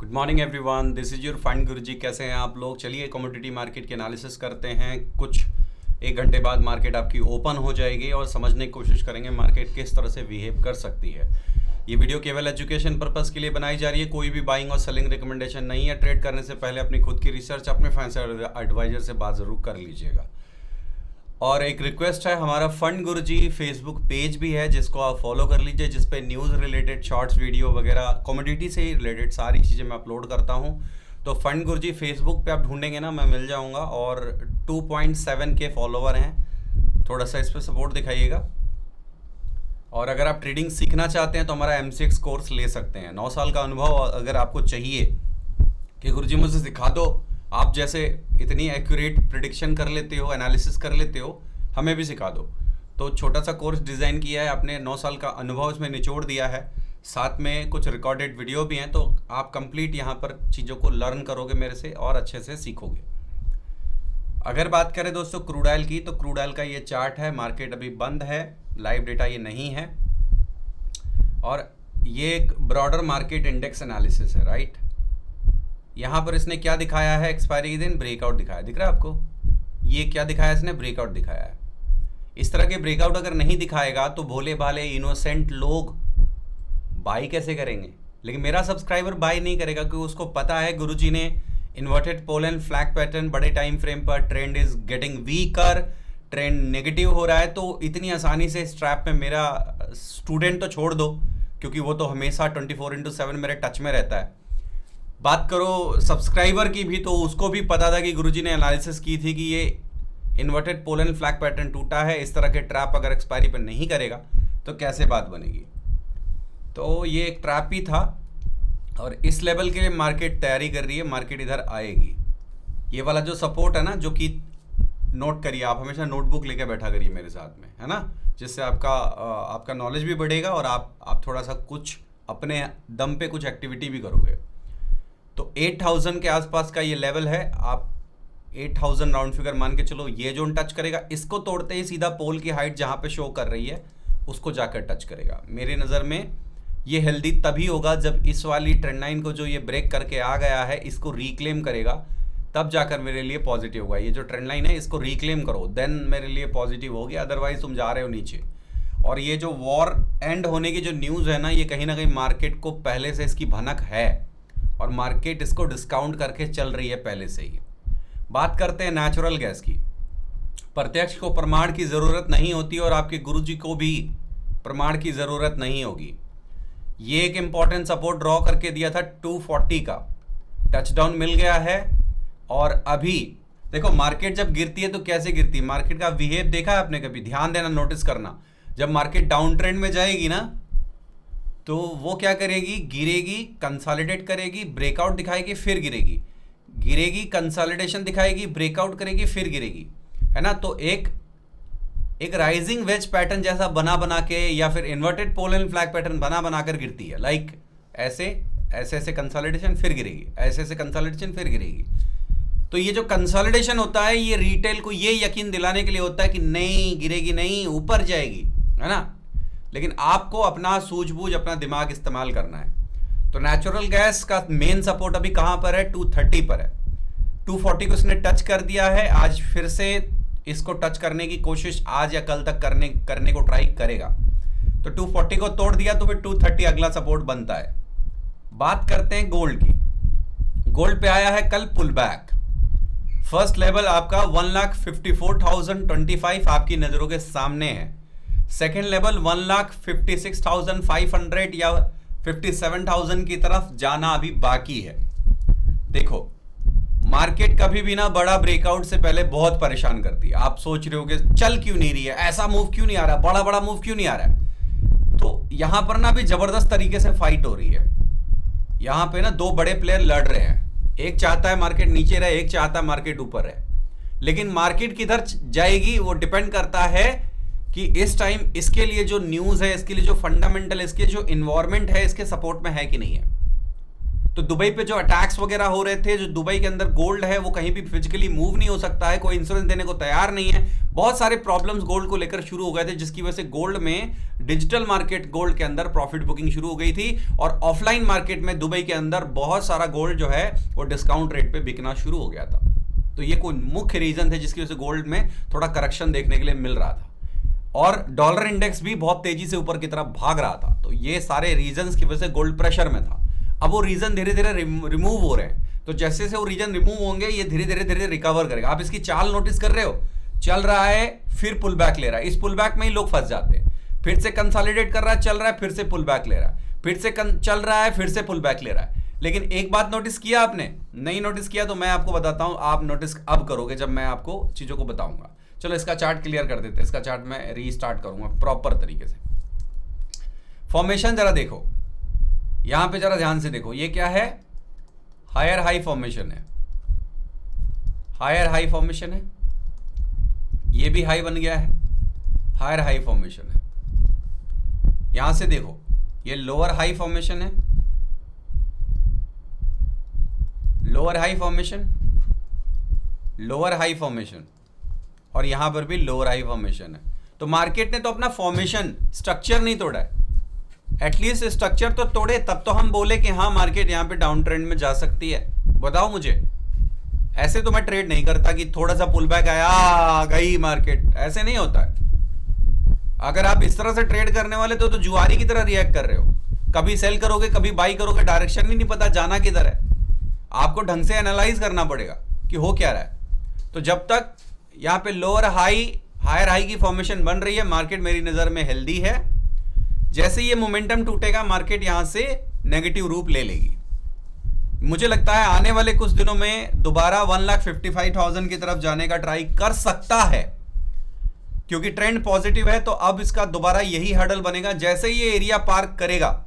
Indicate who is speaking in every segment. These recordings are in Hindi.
Speaker 1: Good morning everyone, this is your fund Guruji. कैसे हैं आप लोग? चलिए कमोडिटी मार्केट के एनालिसिस करते हैं। कुछ एक घंटे बाद मार्केट आपकी ओपन हो जाएगी और समझने की कोशिश करेंगे मार्केट किस तरह से बिहेव कर सकती है। ये वीडियो केवल एजुकेशन पर्पस के लिए बनाई जा रही है, कोई भी बाइंग और सेलिंग रिकमेंडेशन नहीं है। ट्रेड करने से पहले अपनी खुद की रिसर्च अपने फाइनेंशियल एडवाइजर से बात ज़रूर कर लीजिएगा। और एक रिक्वेस्ट है, हमारा फंड गुरुजी फेसबुक पेज भी है जिसको आप फॉलो कर लीजिए, जिस पे न्यूज़ रिलेटेड शॉर्ट्स वीडियो वगैरह कमोडिटी से ही रिलेटेड सारी चीज़ें मैं अपलोड करता हूँ। तो फंड गुरुजी फेसबुक पे आप ढूंढेंगे ना, मैं मिल जाऊँगा। और 2.7 के फॉलोवर हैं, थोड़ा सा इस पर सपोर्ट दिखाइएगा। और अगर आप ट्रेडिंग सीखना चाहते हैं तो हमारा M6 कोर्स ले सकते हैं। 9 साल का अनुभव अगर आपको चाहिए कि गुरुजी मुझे सिखा दो, आप जैसे इतनी एक्यूरेट प्रिडिक्शन कर लेते हो, एनालिसिस कर लेते हो, हमें भी सिखा दो। तो छोटा सा कोर्स डिज़ाइन किया है, अपने 9 साल का अनुभव इसमें निचोड़ दिया है, साथ में कुछ रिकॉर्डेड वीडियो भी हैं। तो आप कंप्लीट यहाँ पर चीज़ों को लर्न करोगे मेरे से और अच्छे से सीखोगे। अगर बात करें दोस्तों क्रूड ऑयल की, तो क्रूड ऑयल का ये चार्ट है। मार्केट अभी बंद है, लाइव डेटा ये नहीं है। और ये एक ब्रॉडर मार्केट इंडेक्स एनालिसिस है, राइट। यहाँ पर इसने क्या दिखाया है? एक्सपायरी के दिन ब्रेकआउट दिखाया, दिख रहा है आपको? ये क्या दिखाया इसने? ब्रेकआउट दिखाया है। इस तरह के ब्रेकआउट अगर नहीं दिखाएगा तो भोले भाले इनोसेंट लोग बाई कैसे करेंगे? लेकिन मेरा सब्सक्राइबर बाई नहीं करेगा क्योंकि उसको पता है गुरुजी ने inverted pole and flag pattern बड़े टाइम फ्रेम पर, trend is getting weaker, trend negative हो रहा है। तो इतनी आसानी से इस ट्रैप में मेरा स्टूडेंट तो छोड़ दो, क्योंकि वो तो हमेशा 24/7 मेरे टच में रहता है। बात करो सब्सक्राइबर की भी, तो उसको भी पता था कि गुरुजी ने एनालिसिस की थी कि ये inverted pole and flag pattern टूटा है। इस तरह के ट्रैप अगर एक्सपायरी पर नहीं करेगा तो कैसे बात बनेगी? तो ये एक ट्रैप ही था और इस लेवल के लिए मार्केट तैयारी कर रही है, मार्केट इधर आएगी। ये वाला जो सपोर्ट है ना, जो कि नोट करिए, आप हमेशा नोटबुक लेके बैठा करिए मेरे साथ में, है ना, जिससे आपका नॉलेज भी बढ़ेगा और आप थोड़ा सा कुछ अपने दम पे कुछ एक्टिविटी भी करोगे। तो 8000 के आसपास का ये लेवल है। आप 8000 राउंड फिगर मान के चलो, ये जोन टच करेगा, इसको तोड़ते ही सीधा पोल की हाइट जहाँ पे शो कर रही है उसको जाकर टच करेगा। मेरी नज़र में ये हेल्दी तभी होगा जब इस वाली ट्रेंड लाइन को जो ये ब्रेक करके आ गया है इसको रिक्लेम करेगा, तब जाकर मेरे लिए पॉजिटिव होगा। ये जो ट्रेंड लाइन है इसको रिक्लेम करो, देन मेरे लिए पॉजिटिव होगी, अदरवाइज तुम जा रहे हो नीचे। और ये जो वॉर एंड होने की जो न्यूज़ है ना, ये कहीं ना कहीं मार्केट को पहले से इसकी भनक है और मार्केट इसको डिस्काउंट करके चल रही है पहले से ही। बात करते हैं नेचुरल गैस की। प्रत्यक्ष को प्रमाण की ज़रूरत नहीं होती और आपके गुरुजी को भी प्रमाण की ज़रूरत नहीं होगी। ये एक इम्पॉर्टेंट सपोर्ट ड्रॉ करके दिया था 240 का, टचडाउन मिल गया है। और अभी देखो मार्केट जब गिरती है तो कैसे गिरती है, मार्केट का बिहेव देखा है आपने कभी? ध्यान देना, नोटिस करना। जब मार्केट डाउन ट्रेंड में जाएगी ना तो वो क्या करेगी? गिरेगी, कंसोलिडेट करेगी, ब्रेकआउट दिखाएगी, फिर गिरेगी, गिरेगी, कंसोलिडेशन दिखाएगी, ब्रेकआउट करेगी, फिर गिरेगी, है ना। तो एक राइजिंग वेज पैटर्न जैसा बना के या फिर inverted pole and flag pattern बना कर गिरती है। लाइक ऐसे कंसोलिडेशन फिर गिरेगी, ऐसे कंसोलिडेशन फिर गिरेगी। तो ये जो कंसोलिडेशन होता है ये रिटेल को ये यकीन दिलाने के लिए होता है कि नहीं गिरेगी, नहीं ऊपर जाएगी, है ना। लेकिन आपको अपना सूझबूझ, अपना दिमाग इस्तेमाल करना है। तो नेचुरल गैस का मेन सपोर्ट अभी कहाँ पर है? 230 पर है। 240 को इसने टच कर दिया है, आज फिर से इसको टच करने की कोशिश आज या कल तक करने को ट्राई करेगा। तो 240 को तोड़ दिया तो फिर 230 अगला सपोर्ट बनता है। बात करते हैं गोल्ड की। गोल्ड पे आया है कल पुल बैक। फर्स्ट लेवल आपका 1,54,025 आपकी नजरों के सामने है। सेकेंड लेवल 1,56,500 या 57,000 की तरफ जाना अभी बाकी है। देखो मार्केट कभी भी ना बड़ा ब्रेकआउट से पहले बहुत परेशान करती है। आप सोच रहे हो कि चल क्यों नहीं रही है, ऐसा मूव क्यों नहीं आ रहा, बड़ा मूव क्यों नहीं आ रहा है। तो यहां पर ना अभी जबरदस्त तरीके से फाइट हो रही है। यहां पे ना दो बड़े प्लेयर लड़ रहे हैं, एक चाहता है मार्केट नीचे रहे, एक चाहता है मार्केट ऊपर रहे। लेकिन मार्केट किधर जाएगी वो डिपेंड करता है कि इस टाइम इसके लिए जो न्यूज़ है, इसके लिए जो फंडामेंटल, इसके जो इन्वायरमेंट है, इसके सपोर्ट में है कि नहीं है। तो दुबई पे जो अटैक्स वगैरह हो रहे थे, जो दुबई के अंदर गोल्ड है वो कहीं भी फिजिकली मूव नहीं हो सकता है, कोई इंश्योरेंस देने को तैयार नहीं है, बहुत सारे प्रॉब्लम्स गोल्ड को लेकर शुरू हो गए थे, जिसकी वजह से गोल्ड में डिजिटल मार्केट गोल्ड के अंदर प्रॉफिट बुकिंग शुरू हो गई थी और ऑफलाइन मार्केट में दुबई के अंदर बहुत सारा गोल्ड जो है वो डिस्काउंट रेट पे बिकना शुरू हो गया था। तो ये कोई मुख्य रीजन थे जिसकी वजह से गोल्ड में थोड़ा करेक्शन देखने के लिए मिल रहा था और डॉलर इंडेक्स भी बहुत तेजी से ऊपर की तरफ भाग रहा था। तो ये सारे रीजंस की वजह से गोल्ड प्रेशर में था। अब वो रीजन धीरे धीरे रिमूव हो रहे हैं, तो जैसे से वो रीजन रिमूव होंगे ये धीरे धीरे रिकवर करेगा। आप इसकी चाल नोटिस कर रहे हो, चल रहा है फिर पुल बैक ले रहा है, इस पुल बैक में ही लोग फंस जाते हैं, फिर से कंसोलिडेट कर रहा है, चल रहा है, फिर से पुल बैक ले रहा है, फिर से चल रहा है, फिर से पुल बैक ले रहा है। लेकिन एक बात नोटिस किया आपने, नहीं नोटिस किया तो मैं आपको बताता हूं, आप नोटिस अब करोगे जब मैं आपको चीजों को बताऊंगा। चलो इसका चार्ट क्लियर कर देते हैं, इसका चार्ट मैं रीस्टार्ट करूंगा प्रॉपर तरीके से। फॉर्मेशन जरा देखो, यहां पे जरा ध्यान से देखो, ये क्या है, हायर हाई फॉर्मेशन है, हायर हाई फॉर्मेशन है, ये भी हाई बन गया है, हायर हाई फॉर्मेशन है। यहां से देखो ये लोअर हाई फॉर्मेशन है, lower high formation, lower high formation, और यहां पर भी लोअर हाई फॉर्मेशन है। तो मार्केट ने तो अपना फॉर्मेशन स्ट्रक्चर नहीं तोड़ा है, एटलीस्ट स्ट्रक्चर तो तोड़े, तब तो हम बोले कि हाँ मार्केट यहां पे डाउन ट्रेंड में जा सकती है। बताओ मुझे, ऐसे तो मैं ट्रेड नहीं करता कि थोड़ा सा पुल बैक आया गई मार्केट, ऐसे नहीं होता है। अगर आप इस तरह से ट्रेड करने वाले तो जुआरी की तरह रिएक्ट कर रहे हो, कभी सेल करोगे कभी बाई करोगे, डायरेक्शन ही नहीं पता जाना किधर है। आपको ढंग से एनालाइज करना पड़ेगा कि हो क्या रहा है। तो जब तक यहाँ पे लोअर हाई हायर हाई की फॉर्मेशन बन रही है, मार्केट मेरी नजर में हेल्दी है। जैसे ये मोमेंटम टूटेगा मार्केट यहां से नेगेटिव रूप ले लेगी। मुझे लगता है आने वाले कुछ दिनों में दोबारा 1,55,000 की तरफ जाने का ट्राई कर सकता है, क्योंकि ट्रेंड पॉजिटिव है। तो अब इसका दोबारा यही हर्डल बनेगा, जैसे ये एरिया पार करेगा,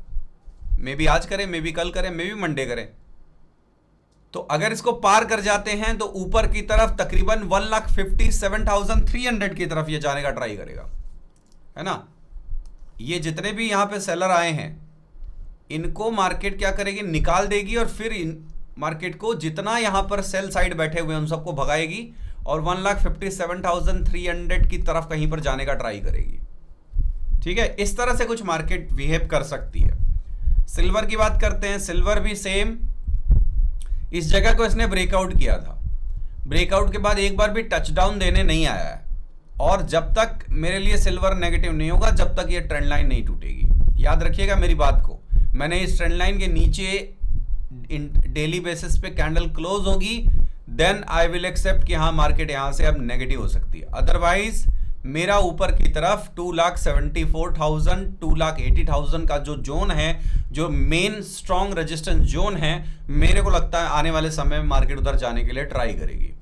Speaker 1: मे बी आज करें, मे बी कल करें, मे बी मंडे करें, तो अगर इसको पार कर जाते हैं तो ऊपर की तरफ तकरीबन 1,57,300 की तरफ ये जाने का ट्राई करेगा, है ना। ये जितने भी यहां पे सेलर आए हैं इनको मार्केट क्या करेगी, निकाल देगी और फिर मार्केट को जितना यहां पर सेल साइड बैठे हुए हैं उन सबको भगाएगी और 1,57,300 की तरफ कहीं पर जाने का ट्राई करेगी। ठीक है, इस तरह से कुछ मार्केट बिहेव कर सकती है। सिल्वर की बात करते हैं, सिल्वर भी सेम इस जगह को इसने ब्रेकआउट किया था, ब्रेकआउट के बाद एक बार भी टचडाउन देने नहीं आया है, और जब तक मेरे लिए सिल्वर नेगेटिव नहीं होगा जब तक ये ट्रेंड लाइन नहीं टूटेगी। याद रखिएगा मेरी बात को, मैंने इस ट्रेंड लाइन के नीचे डेली बेसिस पे कैंडल क्लोज होगी, देन आई विल एक्सेप्ट कि हाँ मार्केट यहां से अब नेगेटिव हो सकती है। अदरवाइज मेरा ऊपर की तरफ 2,74,000 2,80,000 का जो जोन है, जो मेन स्ट्रॉन्ग रेजिस्टेंस जोन है, मेरे को लगता है आने वाले समय में मार्केट उधर जाने के लिए ट्राई करेगी।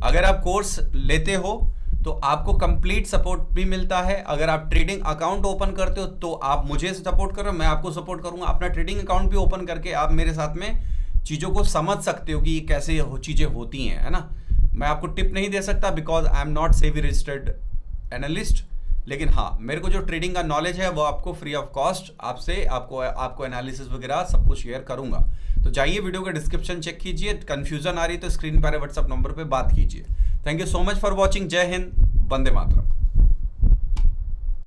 Speaker 1: अगर आप कोर्स लेते हो तो आपको कंप्लीट सपोर्ट भी मिलता है। अगर आप ट्रेडिंग अकाउंट ओपन करते हो तो आप मुझे सपोर्ट करो, मैं आपको सपोर्ट करूंगा। अपना ट्रेडिंग अकाउंट भी ओपन करके आप मेरे साथ में चीज़ों को समझ सकते हो कि कैसे चीज़ें होती हैं, है ना। मैं आपको टिप नहीं दे सकता because I am not SEBI registered analyst, लेकिन हाँ मेरे को जो ट्रेडिंग का नॉलेज है वो आपको फ्री ऑफ कॉस्ट आपसे आपको एनालिसिस वगैरह सब कुछ शेयर करूंगा। तो जाइए वीडियो का डिस्क्रिप्शन चेक कीजिए, कंफ्यूजन आ रही है तो स्क्रीन पर व्हाट्सएप नंबर पे बात कीजिए। Thank you so much for watching. जय हिंद, वंदे मातरम।